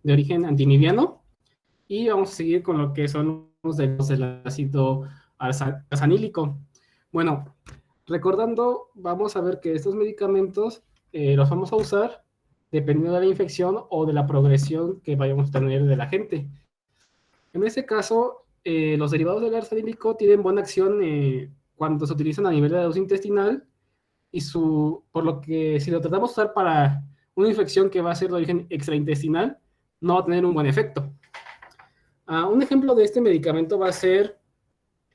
de origen antimibiano. Y vamos a seguir con lo que son los derivados del ácido arsanílico. Bueno, recordando, vamos a ver que estos medicamentos los vamos a usar dependiendo de la infección o de la progresión que vayamos a tener de la gente. En este caso, los derivados del arsanílico tienen buena acción cuando se utilizan a nivel de la luz intestinal y por lo que si lo tratamos de usar para una infección que va a ser de origen extraintestinal, no va a tener un buen efecto. Un ejemplo de este medicamento va a ser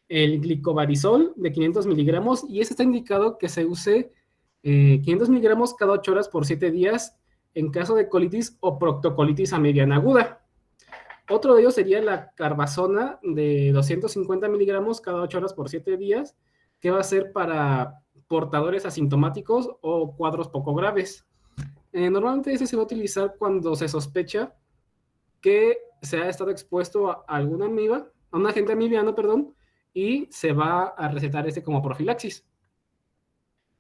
el glicobarizol de 500 miligramos y este está indicado que se use 500 miligramos cada 8 horas por 7 días en caso de colitis o proctocolitis a mediana aguda. Otro de ellos sería la carbazona de 250 miligramos cada 8 horas por 7 días, que va a ser para portadores asintomáticos o cuadros poco graves. Normalmente ese se va a utilizar cuando se sospecha que se ha estado expuesto a alguna amiba, a un agente amibiano, perdón, y se va a recetar este como profilaxis.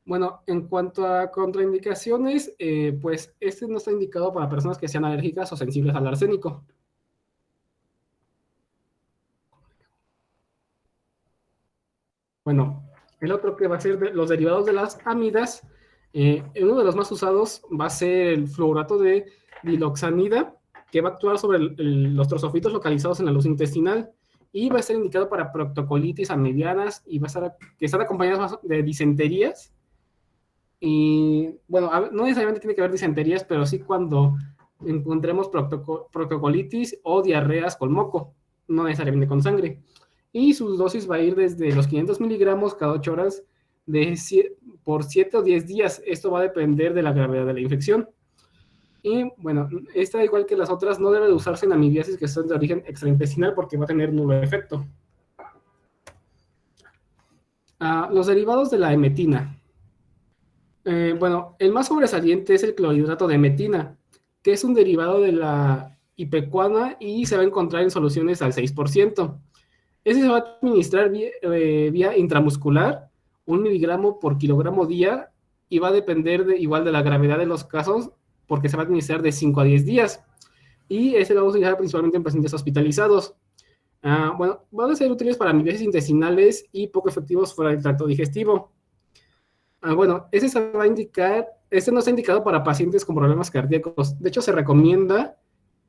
Bueno, en cuanto a contraindicaciones, pues este no está indicado para personas que sean alérgicas o sensibles al arsénico. Bueno, el otro que va a ser los derivados de las amidas, uno de los más usados va a ser el fluorato de diloxanida, que va a actuar sobre los trozofitos localizados en la luz intestinal y va a ser indicado para proctocolitis a medianas y va a estar acompañado de disenterías. Y bueno, no necesariamente tiene que haber disenterías, pero sí cuando encontremos proctocolitis o diarreas con moco, no necesariamente con sangre. Y su dosis va a ir desde los 500 miligramos cada 8 horas por 7 o 10 días. Esto va a depender de la gravedad de la infección. Y bueno, esta, igual que las otras, no debe de usarse en amibiasis que son de origen extraintestinal porque va a tener nulo efecto. Los derivados de la emetina. Bueno, el más sobresaliente es el clorhidrato de metina, que es un derivado de la ipecuana y se va a encontrar en soluciones al 6%. Ese se va a administrar vía intramuscular, 1 miligramo por kilogramo día, y va a depender igual de la gravedad de los casos, porque se va a administrar de 5 a 10 días. Y ese lo vamos a utilizar principalmente en pacientes hospitalizados. Bueno, van a ser útiles para amibiasis intestinales y poco efectivos fuera del tracto digestivo. Bueno, este no está indicado para pacientes con problemas cardíacos. De hecho, se recomienda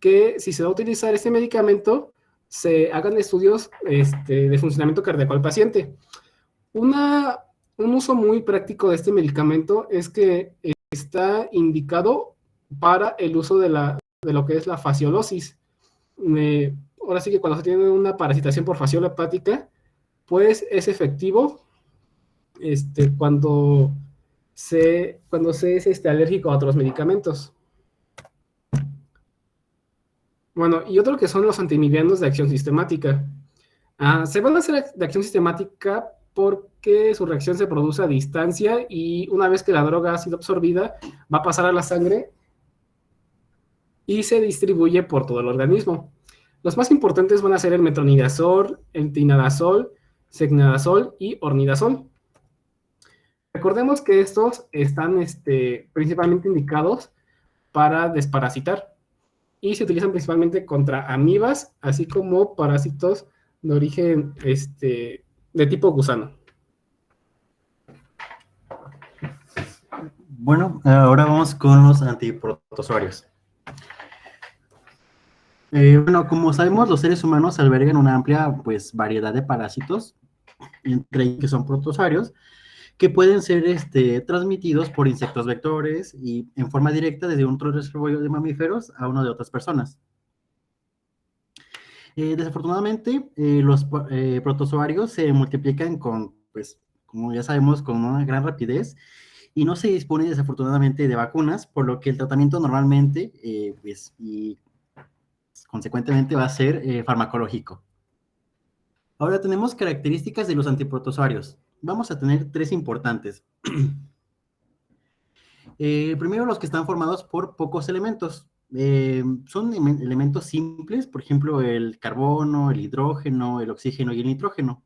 que si se va a utilizar este medicamento, se hagan estudios de funcionamiento cardíaco al paciente. Un uso muy práctico de este medicamento es que está indicado para el uso de lo que es la fasciolosis. Ahora sí que cuando se tiene una parasitación por fasciola hepática, pues es efectivo cuando se es alérgico a otros medicamentos. Bueno, y otro que son los antimibianos de acción sistemática. Se van a hacer de acción sistemática porque su reacción se produce a distancia y una vez que la droga ha sido absorbida, va a pasar a la sangre y se distribuye por todo el organismo. Los más importantes van a ser el metronidazol, el tinidazol, secnidazol y ornidazol. Recordemos que estos están principalmente indicados para desparasitar y se utilizan principalmente contra amibas, así como parásitos de origen de tipo gusano. Bueno, ahora vamos con los antiprotozoarios. Bueno, como sabemos, los seres humanos albergan una amplia variedad de parásitos, entre ellos que son protozoarios, que pueden ser transmitidos por insectos vectores y en forma directa desde otro reservorio de mamíferos a uno de otras personas. Desafortunadamente, los protozoarios se multiplican como ya sabemos, con una gran rapidez y no se dispone desafortunadamente de vacunas, por lo que el tratamiento normalmente y consecuentemente va a ser farmacológico. Ahora tenemos características de los antiprotozoarios. Vamos a tener 3 importantes. Primero, los que están formados por pocos elementos. Son elementos simples, por ejemplo, el carbono, el hidrógeno, el oxígeno y el nitrógeno.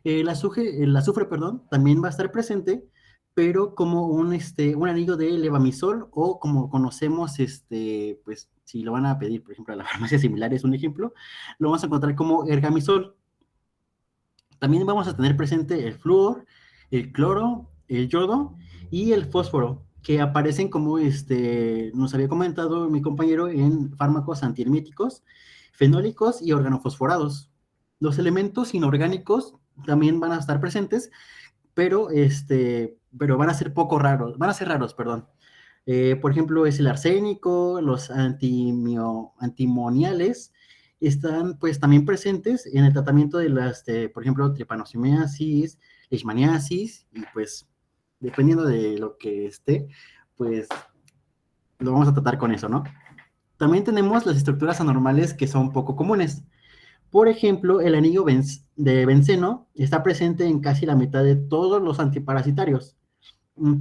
El azufre, también va a estar presente, pero como un anillo de levamisol o como conocemos, pues si lo van a pedir, por ejemplo, a la farmacia similar es un ejemplo, lo vamos a encontrar como ergamisol. También vamos a tener presente el flúor, el cloro, el yodo y el fósforo, que aparecen como nos había comentado mi compañero en fármacos antihelmíticos, fenólicos y organofosforados. Los elementos inorgánicos también van a estar presentes, pero van a ser poco raros, van a ser raros, perdón. Por ejemplo, es el arsénico, los antimoniales, están pues también presentes en el tratamiento de las, por ejemplo, trypanosomiasis, leishmaniasis, y pues dependiendo de lo que esté, pues lo vamos a tratar con eso, ¿no? También tenemos las estructuras anormales que son poco comunes. Por ejemplo, el anillo de benceno está presente en casi la mitad de todos los antiparasitarios.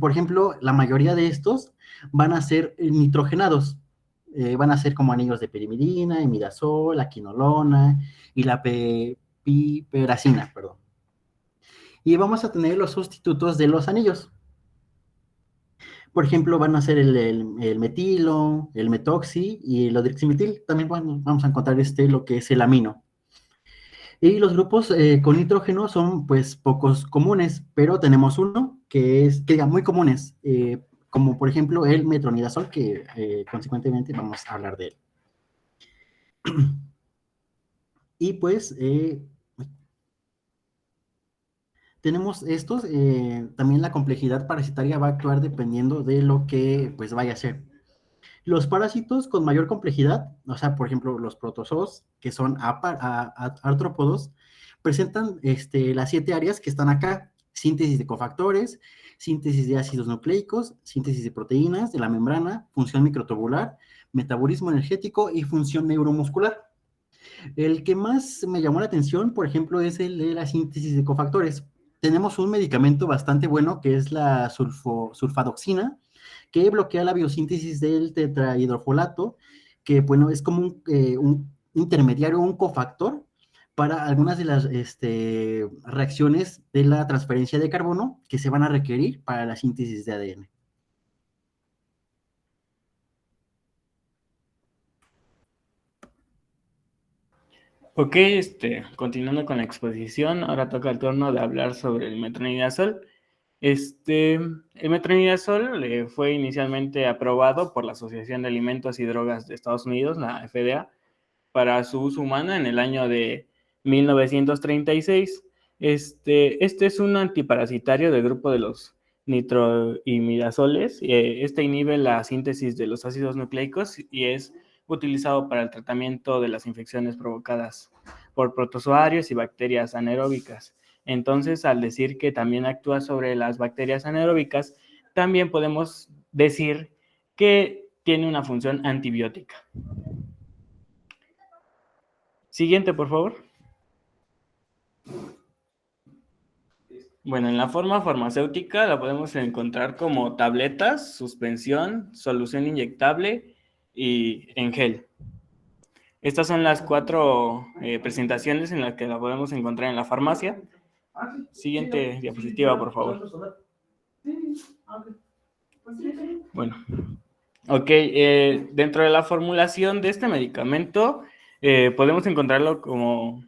Por ejemplo, la mayoría de estos van a ser nitrogenados. Van a ser como anillos de pirimidina, imidazol, la quinolona y la piperacina, perdón. Y vamos a tener los sustitutos de los anillos. Por ejemplo, van a ser el metilo, el metoxi y el odrixmetil. También vamos a encontrar lo que es el amino. Y los grupos con nitrógeno son pues pocos comunes, pero tenemos uno que diga muy comunes, como por ejemplo el metronidazol, que consecuentemente vamos a hablar de él. Y pues tenemos estos, también la complejidad parasitaria va a actuar dependiendo de lo que pues vaya a ser. Los parásitos con mayor complejidad, o sea, por ejemplo, los protozoos, que son artrópodos, presentan las 7 áreas que están acá: síntesis de cofactores, síntesis de ácidos nucleicos, síntesis de proteínas de la membrana, función microtubular, metabolismo energético y función neuromuscular. El que más me llamó la atención, por ejemplo, es el de la síntesis de cofactores. Tenemos un medicamento bastante bueno que es la sulfadoxina, que bloquea la biosíntesis del tetrahidrofolato, que bueno, es como un intermediario, un cofactor para algunas de las reacciones de la transferencia de carbono que se van a requerir para la síntesis de ADN. Ok, continuando con la exposición, ahora toca el turno de hablar sobre el metronidazol. El metronidazol fue inicialmente aprobado por la Asociación de Alimentos y Drogas de Estados Unidos, la FDA, para su uso humano en el año de 1936. Este es un antiparasitario del grupo de los nitroimidazoles. Este inhibe la síntesis de los ácidos nucleicos y es utilizado para el tratamiento de las infecciones provocadas por protozoarios y bacterias anaeróbicas. Entonces, al decir que también actúa sobre las bacterias anaeróbicas, también podemos decir que tiene una función antibiótica. Siguiente, por favor. Bueno, en la forma farmacéutica la podemos encontrar como tabletas, suspensión, solución inyectable y en gel. Estas son las 4 presentaciones en las que la podemos encontrar en la farmacia. Siguiente diapositiva, por favor. Bueno, ok, dentro de la formulación de este medicamento podemos encontrarlo como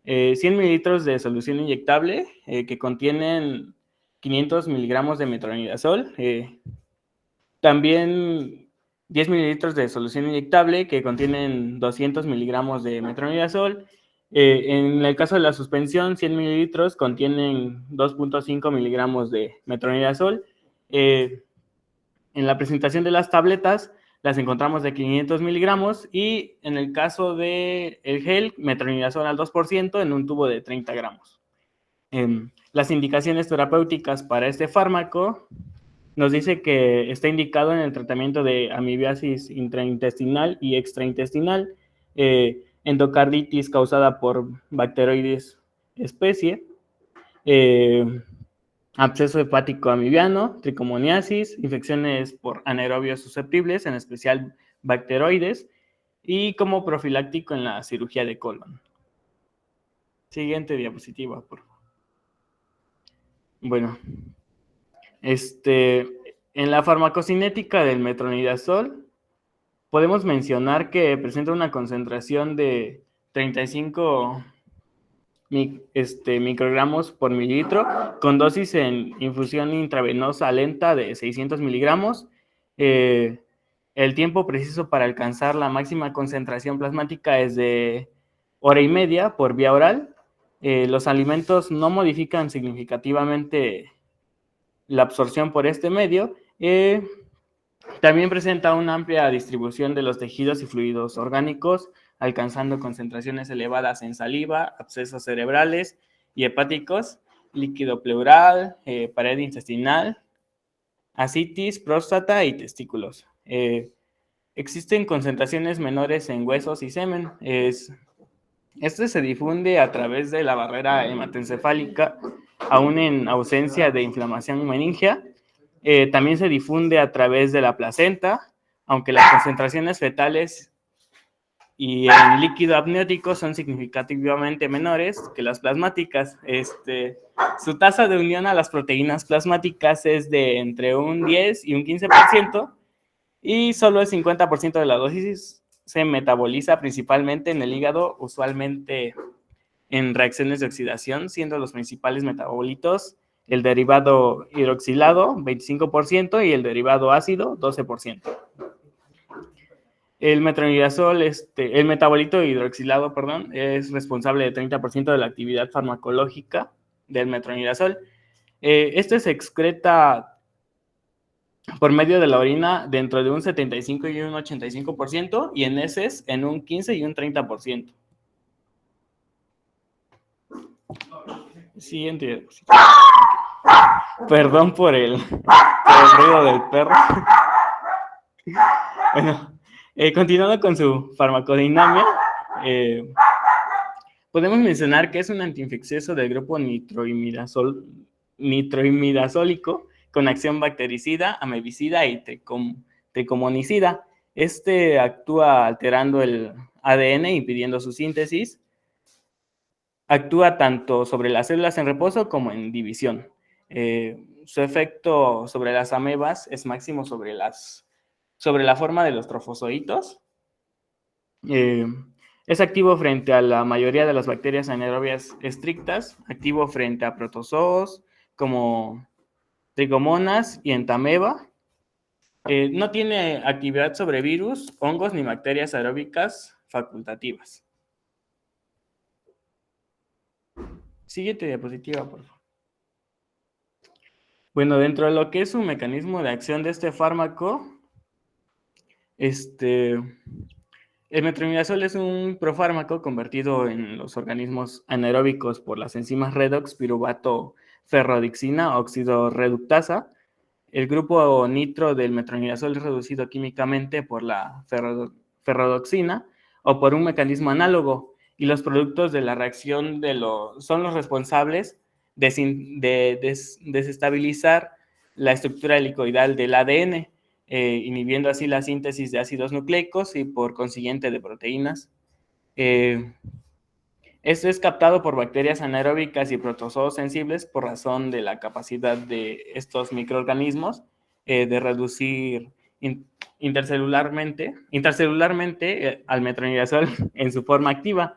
100 mililitros de solución inyectable que contienen 500 miligramos de metronidazol. También 10 mililitros de solución inyectable que contienen 200 miligramos de metronidazol. En el caso de la suspensión, 100 mililitros contienen 2.5 miligramos de metronidazol. En la presentación de las tabletas las encontramos de 500 miligramos y en el caso del gel, metronidazol al 2% en un tubo de 30 gramos. Las indicaciones terapéuticas para este fármaco nos dice que está indicado en el tratamiento de amibiasis intraintestinal y extraintestinal, endocarditis causada por Bacteroides especie, absceso hepático amibiano, tricomoniasis, infecciones por anaerobios susceptibles, en especial bacteroides, y como profiláctico en la cirugía de colon. Siguiente diapositiva, por favor. Bueno, En la farmacocinética del metronidazol, podemos mencionar que presenta una concentración de 35 microgramos por mililitro, con dosis en infusión intravenosa lenta de 600 miligramos. El tiempo preciso para alcanzar la máxima concentración plasmática es de 1 hora y media por vía oral. Los alimentos no modifican significativamente la absorción por este medio. También presenta una amplia distribución de los tejidos y fluidos orgánicos, alcanzando concentraciones elevadas en saliva, abscesos cerebrales y hepáticos, líquido pleural, pared intestinal, ascitis, próstata y testículos. Existen concentraciones menores en huesos y semen. Este se difunde a través de la barrera hematoencefálica, aún en ausencia de inflamación meningea. También se difunde a través de la placenta, aunque las concentraciones fetales y el líquido amniótico son significativamente menores que las plasmáticas. Su tasa de unión a las proteínas plasmáticas es de entre un 10 y un 15%, y solo el 50% de la dosis se metaboliza principalmente en el hígado, usualmente en reacciones de oxidación, siendo los principales metabolitos el derivado hidroxilado, 25%, y el derivado ácido, 12%. El metronidazol, el metabolito hidroxilado, es responsable de 30% de la actividad farmacológica del metronidazol. Este se excreta por medio de la orina dentro de un 75 y un 85%, y en heces en un 15 y un 30%. Siguiente diapositiva. Perdón por el ruido del perro. Bueno, continuando con su farmacodinámica, podemos mencionar que es un antiinfeccioso del grupo nitroimidazólico con acción bactericida, amebicida y tricomonicida. Actúa alterando el ADN, impidiendo su síntesis. Actúa tanto sobre las células en reposo como en división. Su efecto sobre las amebas es máximo sobre la forma de los trofozoitos. Es activo frente a la mayoría de las bacterias anaerobias estrictas, activo frente a protozoos como tricomonas y entameba. No tiene actividad sobre virus, hongos ni bacterias aeróbicas facultativas. Siguiente diapositiva, por favor. Bueno, dentro de lo que es un mecanismo de acción de este fármaco, el metronidazol es un profármaco convertido en los organismos anaeróbicos por las enzimas redox piruvato ferrodixina óxido reductasa. El grupo nitro del metronidazol es reducido químicamente por la ferrodoxina o por un mecanismo análogo, y los productos de la reacción son los responsables de desestabilizar la estructura helicoidal del ADN, inhibiendo así la síntesis de ácidos nucleicos y por consiguiente de proteínas. Esto es captado por bacterias anaeróbicas y protozoos sensibles por razón de la capacidad de estos microorganismos de reducir intercelularmente al metronidazol en su forma activa.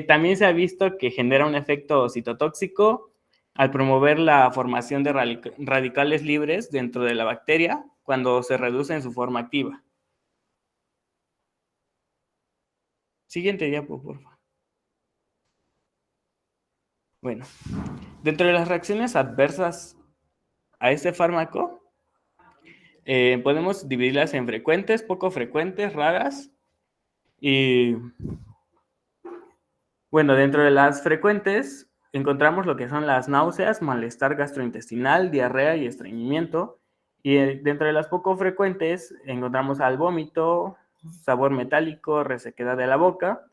También se ha visto que genera un efecto citotóxico al promover la formación de radicales libres dentro de la bacteria cuando se reduce en su forma activa. Siguiente diapo, por favor. Bueno, dentro de las reacciones adversas a este fármaco, podemos dividirlas en frecuentes, poco frecuentes, raras. Y bueno, dentro de las frecuentes encontramos lo que son las náuseas, malestar gastrointestinal, diarrea y estreñimiento. Y dentro de las poco frecuentes encontramos al vómito, sabor metálico, resequedad de la boca.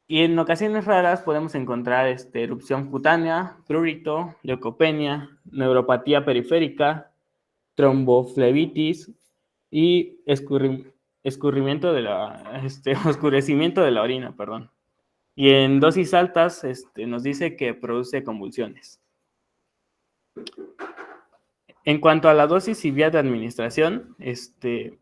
Y en ocasiones raras podemos encontrar erupción cutánea, prurito, leucopenia, neuropatía periférica, tromboflebitis y oscurecimiento de la orina, perdón. Y en dosis altas nos dice que produce convulsiones. En cuanto a la dosis y vía de administración, este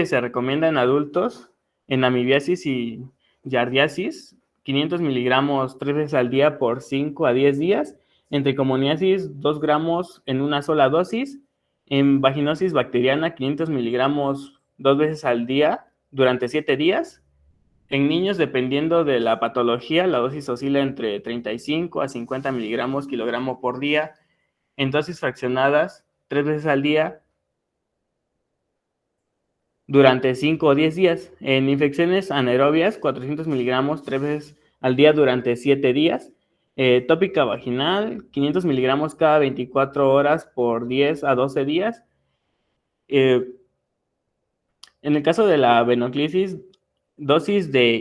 se recomienda en adultos en amibiasis y giardiasis, 500 miligramos 3 veces al día por 5 a 10 días, en tricomoniasis 2 gramos en una sola dosis, en vaginosis bacteriana 500 miligramos 2 veces al día durante 7 días. En niños, dependiendo de la patología, la dosis oscila entre 35 a 50 miligramos kilogramo por día, en dosis fraccionadas 3 veces al día durante 5 o 10 días. En infecciones anaerobias, 400 miligramos 3 veces al día durante 7 días. Tópica vaginal, 500 miligramos cada 24 horas por 10 a 12 días. En el caso de la venoclisis, dosis de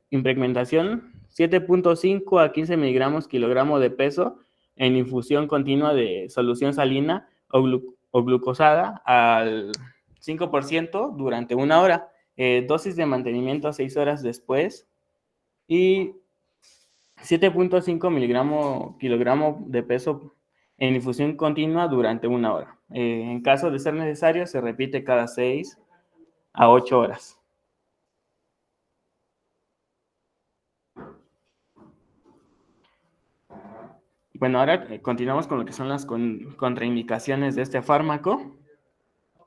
impregmentación, 7.5 a 15 miligramos kilogramo de peso en infusión continua de solución salina o glucosada al 5% durante 1 hora. Dosis de mantenimiento 6 horas después y 7.5 miligramos kilogramo de peso en infusión continua durante 1 hora. En caso de ser necesario, se repite cada 6 a 8 horas. Bueno, ahora continuamos con lo que son las contraindicaciones de este fármaco.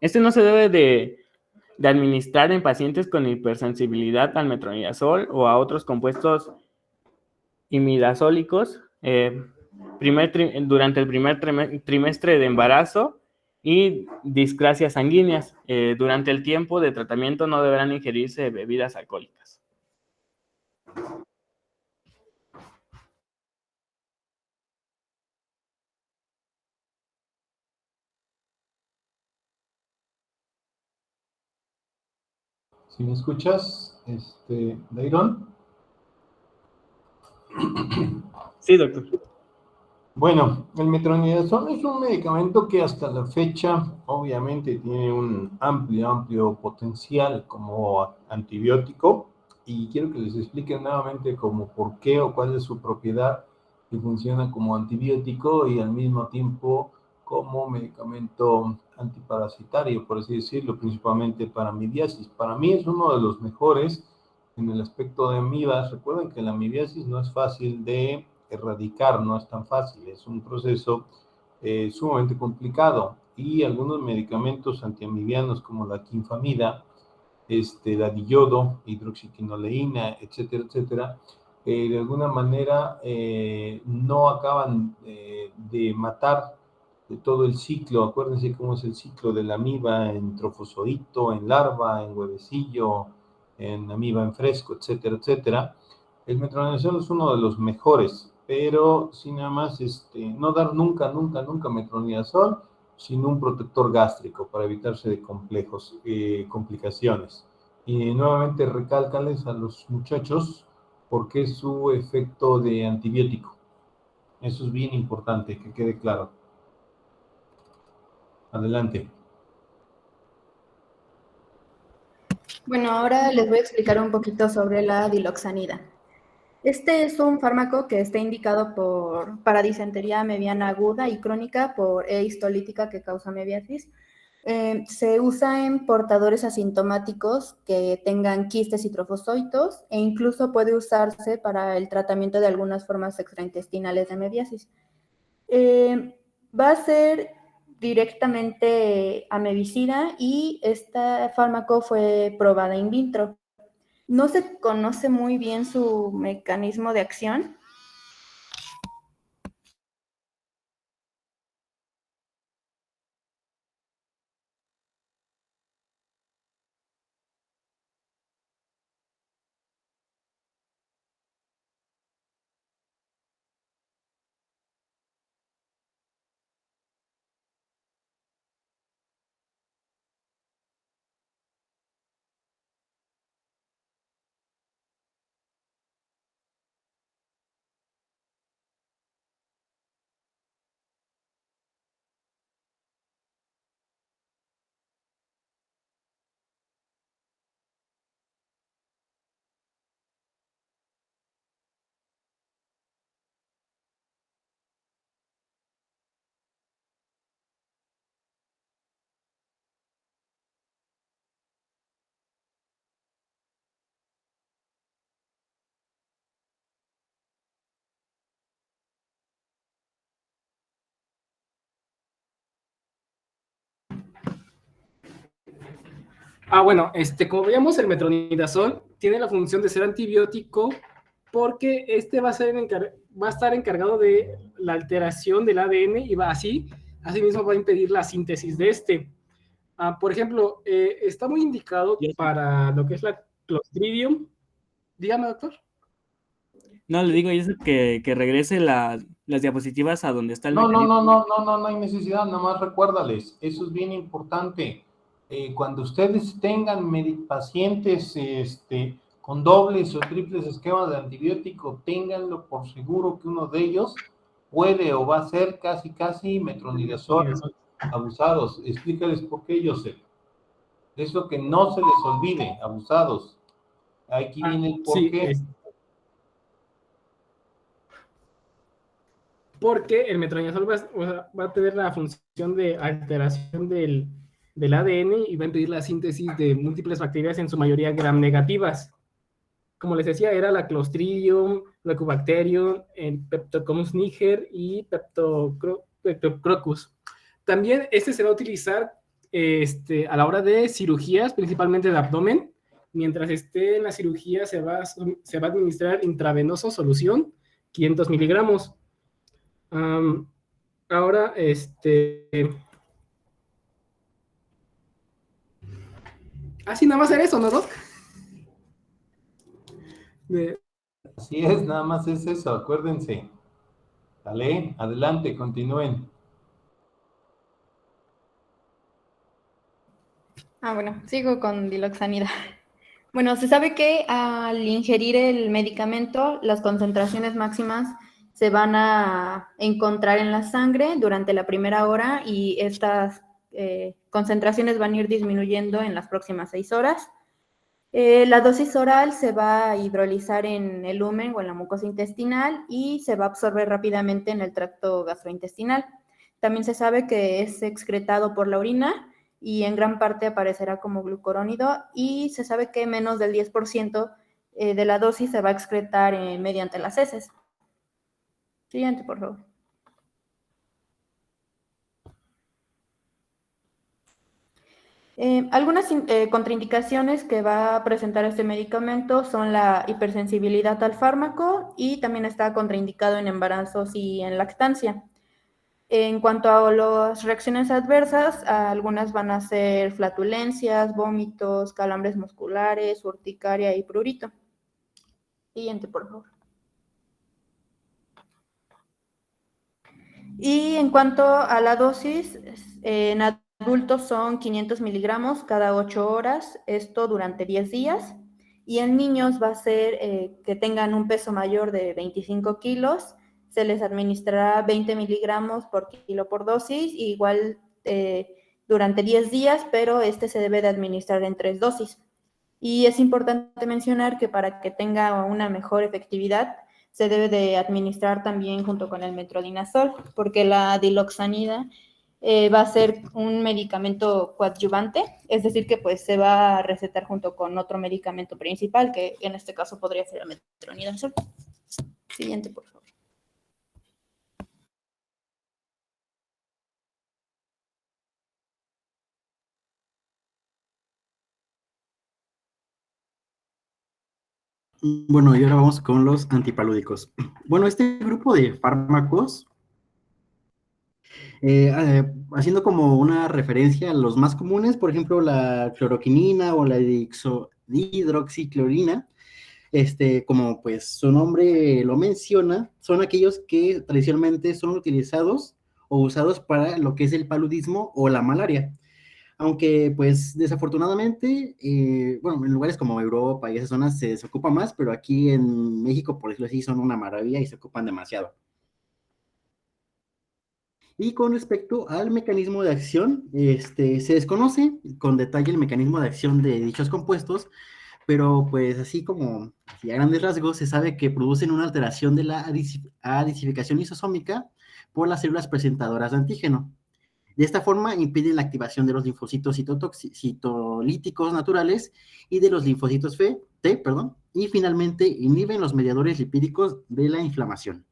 Este no se debe de administrar en pacientes con hipersensibilidad al metronidazol o a otros compuestos imidazólicos durante el primer trimestre de embarazo y discrasias sanguíneas. Durante el tiempo de tratamiento no deberán ingerirse bebidas alcohólicas. Si me escuchas, Dairon. Sí, doctor. Bueno, el metronidazol es un medicamento que hasta la fecha obviamente tiene un amplio potencial como antibiótico y quiero que les explique nuevamente como por qué o cuál es su propiedad que funciona como antibiótico y al mismo tiempo como medicamento antiparasitario, por así decirlo, principalmente para amibiasis. Para mí es uno de los mejores en el aspecto de amibas. Recuerden que la amibiasis no es fácil de erradicar, no es tan fácil, es un proceso sumamente complicado y algunos medicamentos antiamibianos como la quinfamida, la diyodo, hidroxiquinoleína, etcétera, etcétera, de alguna manera no acaban de matar de todo el ciclo. Acuérdense cómo es el ciclo de la amiba en trofozoito, en larva, en huevecillo, en amiba en fresco, etcétera, etcétera. El metronidazol es uno de los mejores, pero sin nada más, no dar nunca metronidazol sin un protector gástrico para evitarse de complicaciones. Y nuevamente recálcales a los muchachos porque es su efecto de antibiótico. Eso es bien importante, que quede claro. Adelante. Bueno, ahora les voy a explicar un poquito sobre la diloxanida. Este es un fármaco que está indicado para disentería mediana aguda y crónica por E histolítica que causa amibiasis. Se usa en portadores asintomáticos que tengan quistes y trofozoitos e incluso puede usarse para el tratamiento de algunas formas extraintestinales de amibiasis. Va a ser directamente amebicida y este fármaco fue probada in vitro. No se conoce muy bien su mecanismo de acción. Bueno, como veíamos, el metronidazol tiene la función de ser antibiótico porque va a estar encargado de la alteración del ADN y asimismo va a impedir la síntesis de este. Por ejemplo, está muy indicado para lo que es la Clostridium. Dígame, doctor. No, le digo, y eso que regrese las diapositivas a donde está el No mecanismo. hay necesidad, nada más recuérdales, eso es bien importante. Cuando ustedes tengan pacientes con dobles o triples esquemas de antibiótico, ténganlo por seguro que uno de ellos puede o va a ser casi metronidazol abusados. Explícales por qué, Joseph. Eso que no se les olvide, abusados. Aquí viene el por Sí, qué. Porque el metronidazol va a tener la función de alteración del ADN y va a impedir la síntesis de múltiples bacterias, en su mayoría gram negativas. Como les decía, era la Clostridium, Mycobacterium, el Peptococcus niger y Peptococcus. También se va a utilizar a la hora de cirugías, principalmente de abdomen. Mientras esté en la cirugía, se va a administrar intravenoso solución, 500 miligramos. Ahora, así nada más era eso, ¿no, Doc? Así es, nada más es eso, acuérdense. Dale, adelante, continúen. Bueno, sigo con diloxanida. Bueno, se sabe que al ingerir el medicamento, las concentraciones máximas se van a encontrar en la sangre durante la primera hora y estas concentraciones van a ir disminuyendo en las próximas 6 horas. La dosis oral se va a hidrolizar en el lumen o en la mucosa intestinal y se va a absorber rápidamente en el tracto gastrointestinal. También se sabe que es excretado por la orina y en gran parte aparecerá como glucurónido y se sabe que menos del 10% de la dosis se va a excretar mediante las heces. Siguiente, por favor. Algunas contraindicaciones que va a presentar este medicamento son la hipersensibilidad al fármaco y también está contraindicado en embarazos y en lactancia. En cuanto a las reacciones adversas, algunas van a ser flatulencias, vómitos, calambres musculares, urticaria y prurito. Siguiente, por favor. Y en cuanto a la dosis, en adultos son 500 miligramos cada 8 horas, esto durante 10 días. Y en niños va a ser que tengan un peso mayor de 25 kilos, se les administrará 20 miligramos por kilo por dosis, igual durante 10 días, pero se debe de administrar en 3 dosis. Y es importante mencionar que para que tenga una mejor efectividad, se debe de administrar también junto con el metronidazol, porque la diloxanida va a ser un medicamento coadyuvante, es decir, que pues se va a recetar junto con otro medicamento principal, que en este caso podría ser el metronidazol. Siguiente, por favor. Bueno, y ahora vamos con los antipalúdicos. Bueno, este grupo de fármacos, haciendo como una referencia a los más comunes, por ejemplo, la cloroquinina o la dihidroxiclorina, como pues su nombre lo menciona, son aquellos que tradicionalmente son utilizados o usados para lo que es el paludismo o la malaria. Aunque, pues, desafortunadamente, bueno, en lugares como Europa y esas zonas se ocupa más, pero aquí en México, por decirlo así, son una maravilla y se ocupan demasiado. Y con respecto al mecanismo de acción, se desconoce con detalle el mecanismo de acción de dichos compuestos, pero pues así como así a grandes rasgos se sabe que producen una alteración de la adicificación lisosómica por las células presentadoras de antígeno. De esta forma impiden la activación de los linfocitos citolíticos naturales y de los linfocitos T, y finalmente inhiben los mediadores lipídicos de la inflamación.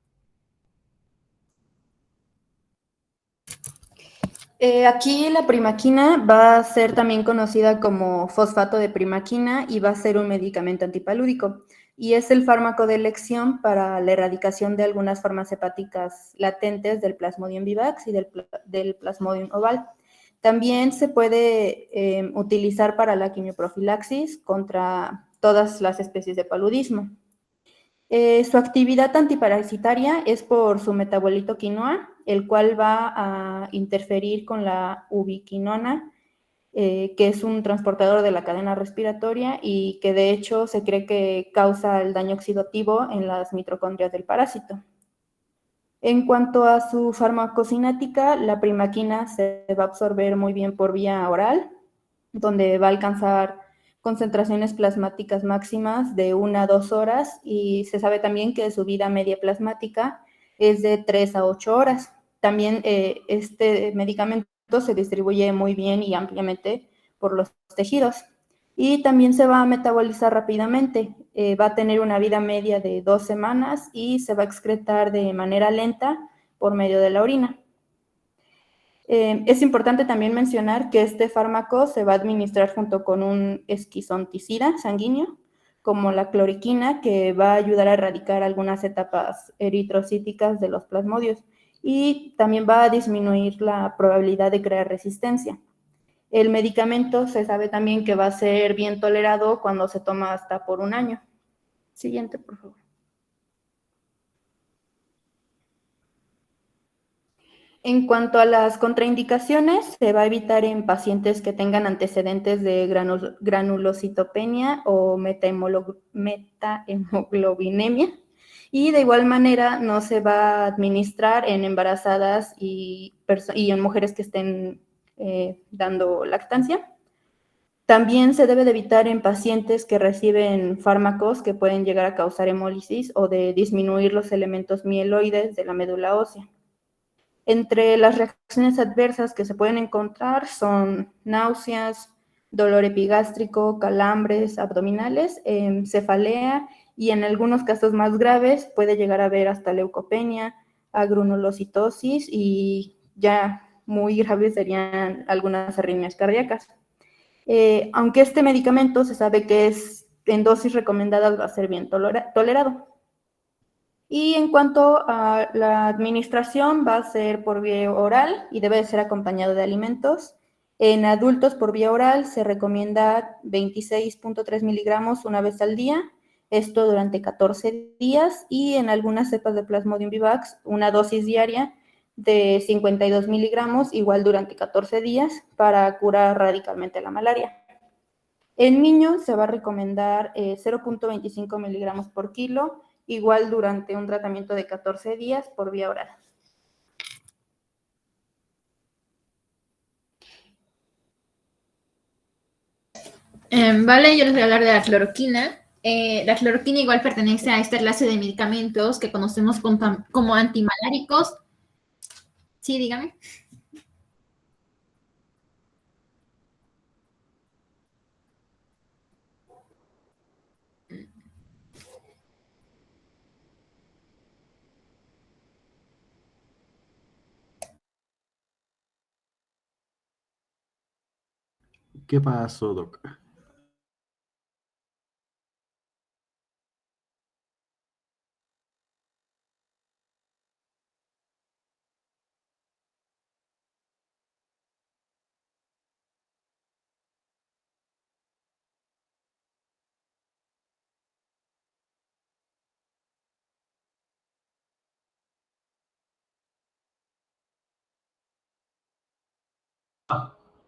Aquí la primaquina va a ser también conocida como fosfato de primaquina y va a ser un medicamento antipalúdico. Y es el fármaco de elección para la erradicación de algunas formas hepáticas latentes del Plasmodium vivax y del Plasmodium oval. También se puede utilizar para la quimioprofilaxis contra todas las especies de paludismo. Su actividad antiparasitaria es por su metabolito quinoa, el cual va a interferir con la ubiquinona, que es un transportador de la cadena respiratoria y que de hecho se cree que causa el daño oxidativo en las mitocondrias del parásito. En cuanto a su farmacocinética, la primaquina se va a absorber muy bien por vía oral, donde va a alcanzar concentraciones plasmáticas máximas de 1 a 2 horas y se sabe también que su vida media plasmática es de 3 a 8 horas. También este medicamento se distribuye muy bien y ampliamente por los tejidos y también se va a metabolizar rápidamente. Va a tener una vida media de 2 semanas y se va a excretar de manera lenta por medio de la orina. Es importante también mencionar que este fármaco se va a administrar junto con un esquizonticida sanguíneo, como la cloriquina, que va a ayudar a erradicar algunas etapas eritrocíticas de los plasmodios y también va a disminuir la probabilidad de crear resistencia. El medicamento se sabe también que va a ser bien tolerado cuando se toma hasta por 1 año. Siguiente, por favor. En cuanto a las contraindicaciones, se va a evitar en pacientes que tengan antecedentes de granulocitopenia o metahemoglobinemia. Y de igual manera no se va a administrar en embarazadas y en mujeres que estén dando lactancia. También se debe de evitar en pacientes que reciben fármacos que pueden llegar a causar hemólisis o de disminuir los elementos mieloides de la médula ósea. Entre las reacciones adversas que se pueden encontrar son náuseas, dolor epigástrico, calambres abdominales, cefalea y en algunos casos más graves puede llegar a haber hasta leucopenia, agranulocitosis y ya muy graves serían algunas arritmias cardíacas. Aunque este medicamento se sabe que es en dosis recomendadas va a ser bien tolerado. Y en cuanto a la administración, va a ser por vía oral y debe ser acompañado de alimentos. En adultos por vía oral se recomienda 26.3 miligramos una vez al día, esto durante 14 días, y en algunas cepas de Plasmodium vivax una dosis diaria de 52 miligramos, igual durante 14 días, para curar radicalmente la malaria. En niños se va a recomendar 0.25 miligramos por kilo, igual durante un tratamiento de 14 días por vía oral. Vale, yo les voy a hablar de la cloroquina. La cloroquina igual pertenece a esta clase de medicamentos que conocemos como antimaláricos. Sí, dígame. ¿Qué pasó, Doc?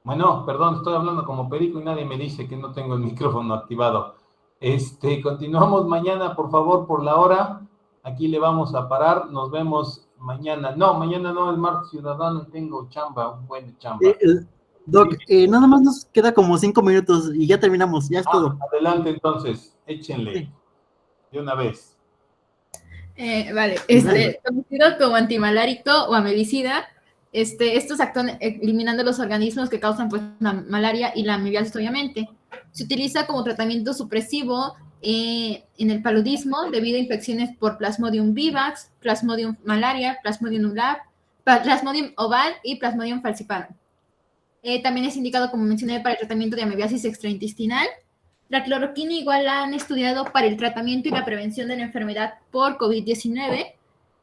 Bueno, perdón, estoy hablando como perico y nadie me dice que no tengo el micrófono activado. Continuamos mañana, por favor, por la hora. Aquí le vamos a parar. Nos vemos mañana. No, mañana no, el martes ciudadano. Tengo chamba, un buen chamba. Doc, nada más nos queda como 5 minutos y ya terminamos, ya es todo. Adelante entonces, échenle de una vez. Vale, conocido como antimalárico o amebicida, estos actúan eliminando los organismos que causan pues, la malaria y la amibiasis, obviamente. Se utiliza como tratamiento supresivo en el paludismo debido a infecciones por Plasmodium vivax, Plasmodium malaria, Plasmodium oval y Plasmodium falciparum. También es indicado, como mencioné, para el tratamiento de amebiasis extraintestinal. La cloroquina igual la han estudiado para el tratamiento y la prevención de la enfermedad por COVID-19.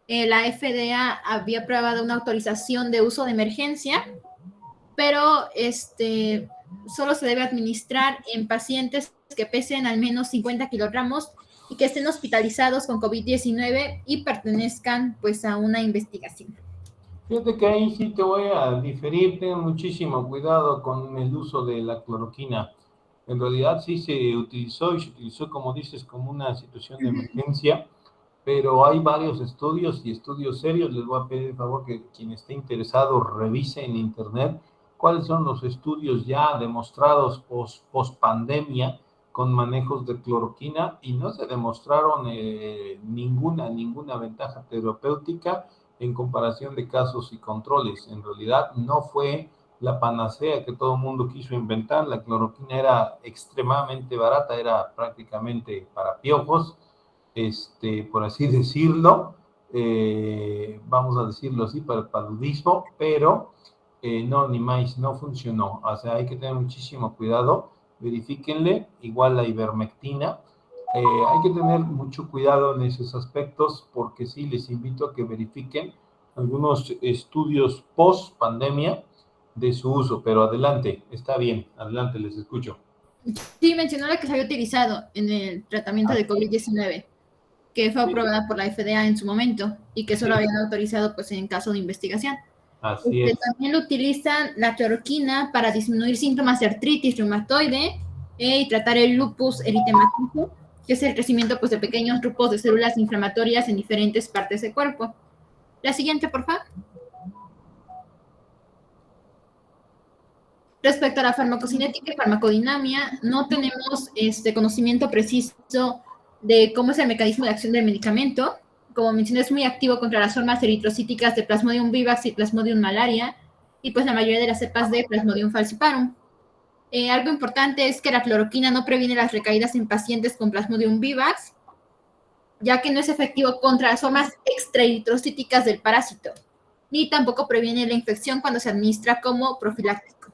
La FDA había aprobado una autorización de uso de emergencia, pero solo se debe administrar en pacientes que pesen al menos 50 kilogramos y que estén hospitalizados con COVID-19 y pertenezcan pues a una investigación. Fíjate que ahí sí te voy a diferir, ten muchísimo cuidado con el uso de la cloroquina. En realidad sí se utilizó y se utilizó, como dices, como una situación de emergencia, pero hay varios estudios y estudios serios. Les voy a pedir, por favor, que quien esté interesado revise en internet cuáles son los estudios ya demostrados post pandemia con manejos de cloroquina, y no se demostraron ninguna ventaja terapéutica en comparación de casos y controles. En realidad no fue la panacea que todo el mundo quiso inventar. La cloroquina era extremadamente barata, era prácticamente para piojos, por así decirlo, vamos a decirlo así, para el paludismo, pero no, ni más, no funcionó. O sea, hay que tener muchísimo cuidado, verifíquenle, igual la ivermectina. Hay que tener mucho cuidado en esos aspectos, porque sí, les invito a que verifiquen algunos estudios post pandemia de su uso. Pero adelante, está bien, adelante, les escucho. Sí, mencionó la que se había utilizado en el tratamiento de COVID-19, que fue aprobada por la FDA en su momento y que solo habían autorizado pues en caso de investigación. Así es. También utilizan la cloroquina para disminuir síntomas de artritis reumatoide y tratar el lupus eritematoso, que es el crecimiento pues, de pequeños grupos de células inflamatorias en diferentes partes del cuerpo. La siguiente, por favor. Respecto a la farmacocinética y farmacodinamia, no tenemos conocimiento preciso de cómo es el mecanismo de acción del medicamento. Como mencioné, es muy activo contra las formas eritrocíticas de Plasmodium vivax y Plasmodium malaria, y pues la mayoría de las cepas de Plasmodium falciparum. Algo importante es que la cloroquina no previene las recaídas en pacientes con Plasmodium vivax, ya que no es efectivo contra las formas extraeritrocíticas del parásito, ni tampoco previene la infección cuando se administra como profiláctico.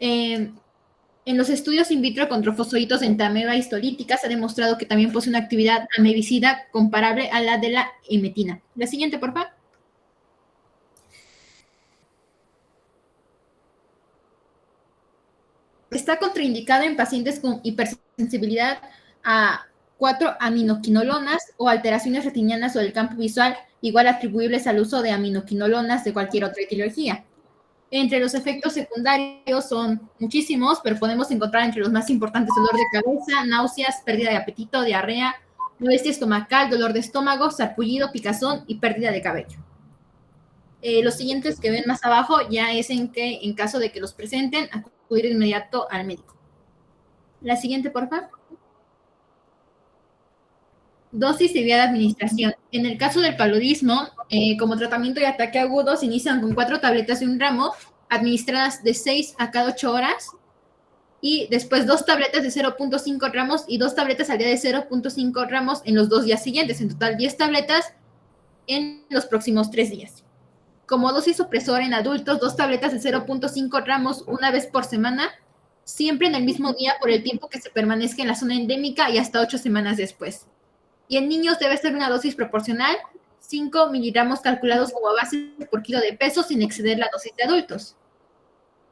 En los estudios in vitro con trofosoditos de entameba histolítica se ha demostrado que también posee una actividad amebicida comparable a la de la emetina. La siguiente, por favor. Está contraindicado en pacientes con hipersensibilidad a 4-aminoquinolonas o alteraciones retinianas o del campo visual igual atribuibles al uso de aminoquinolonas de cualquier otra etiología. Entre los efectos secundarios son muchísimos, pero podemos encontrar entre los más importantes dolor de cabeza, náuseas, pérdida de apetito, diarrea, molestia estomacal, dolor de estómago, sarpullido, picazón y pérdida de cabello. Los siguientes que ven más abajo ya es en caso de que los presenten, acudir de inmediato al médico. La siguiente, por favor. Dosis y vía de administración. En el caso del paludismo, como tratamiento de ataque agudo, se inician con 4 tabletas de 1 gramo, administradas de 6 a cada 8 horas, y después 2 tabletas de 0.5 gramos y 2 tabletas al día de 0.5 gramos en los 2 días siguientes. En total, 10 tabletas en los próximos 3 días. Como dosis supresora en adultos, 2 tabletas de 0.5 gramos una vez por semana, siempre en el mismo día por el tiempo que se permanezca en la zona endémica y hasta 8 semanas después. Y en niños debe ser una dosis proporcional, 5 miligramos calculados como base por kilo de peso sin exceder la dosis de adultos.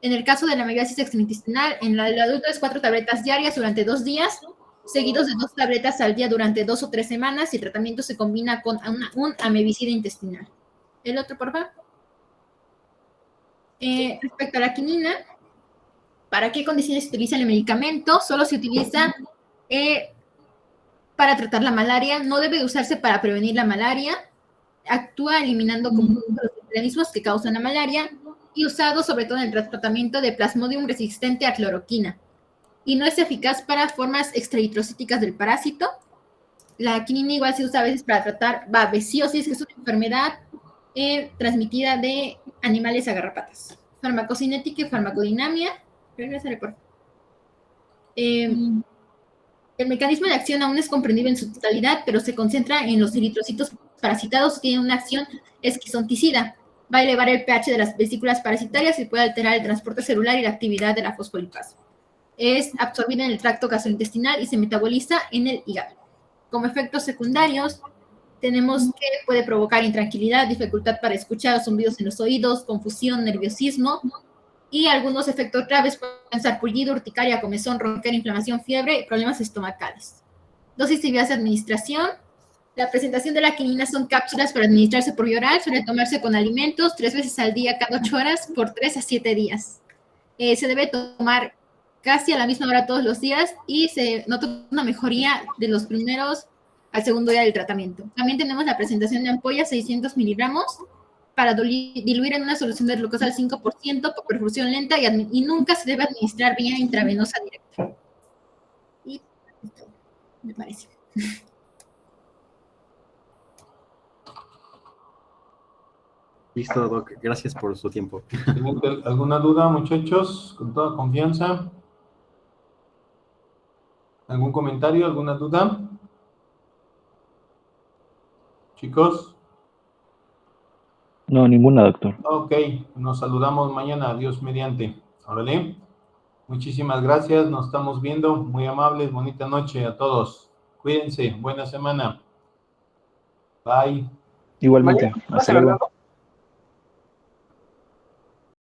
En el caso de la amebiasis extraintestinal, en la del adulto es 4 tabletas diarias durante 2 días, seguidos de 2 tabletas al día durante 2 o 3 semanas, y el tratamiento se combina con un amebicida intestinal. El otro, por favor. Respecto a la quinina, ¿para qué condiciones se utiliza el medicamento? Solo se utiliza para tratar la malaria, no debe usarse para prevenir la malaria, actúa eliminando los organismos que causan la malaria, y usado sobre todo en el tratamiento de Plasmodium resistente a cloroquina. Y no es eficaz para formas extraeritrocíticas del parásito. La quinina igual se usa a veces para tratar babesiosis, que es una enfermedad transmitida de animales a garrapatas. Farmacocinética y farmacodinamia. Regresaré por favor. El mecanismo de acción aún es comprendible en su totalidad, pero se concentra en los eritrocitos parasitados, que tienen una acción esquizonticida. va a elevar el pH de las vesículas parasitarias y puede alterar el transporte celular y la actividad de la fosfolipasa. Es absorbido en el tracto gastrointestinal y se metaboliza en el hígado. Como efectos secundarios, tenemos que puede provocar intranquilidad, dificultad para escuchar, zumbidos en los oídos, confusión, nerviosismo, y algunos efectos graves pueden ser pullido, urticaria, comezón, ronquera, inflamación, fiebre y problemas estomacales. Dosis y vías de administración. La presentación de la quinina son cápsulas para administrarse por vía oral, suele tomarse con alimentos 3 veces al día, cada 8 horas, por 3 a 7 días. Se debe tomar casi a la misma hora todos los días y se nota una mejoría de los primeros al segundo día del tratamiento. También tenemos la presentación de ampollas 600 miligramos para diluir en una solución de glucosa al 5% por perfusión lenta y nunca se debe administrar vía intravenosa directa. Y esto me parece. Listo, Doc. Gracias por su tiempo. ¿Alguna duda, muchachos? Con toda confianza. ¿Algún comentario? ¿Alguna duda? Chicos. No, ninguna, doctor. Ok, nos saludamos mañana. Dios mediante. Órale. Muchísimas gracias. Nos estamos viendo. Muy amables. Bonita noche a todos. Cuídense. Buena semana. Bye. Igualmente. Mañana, Hasta luego. Fernando.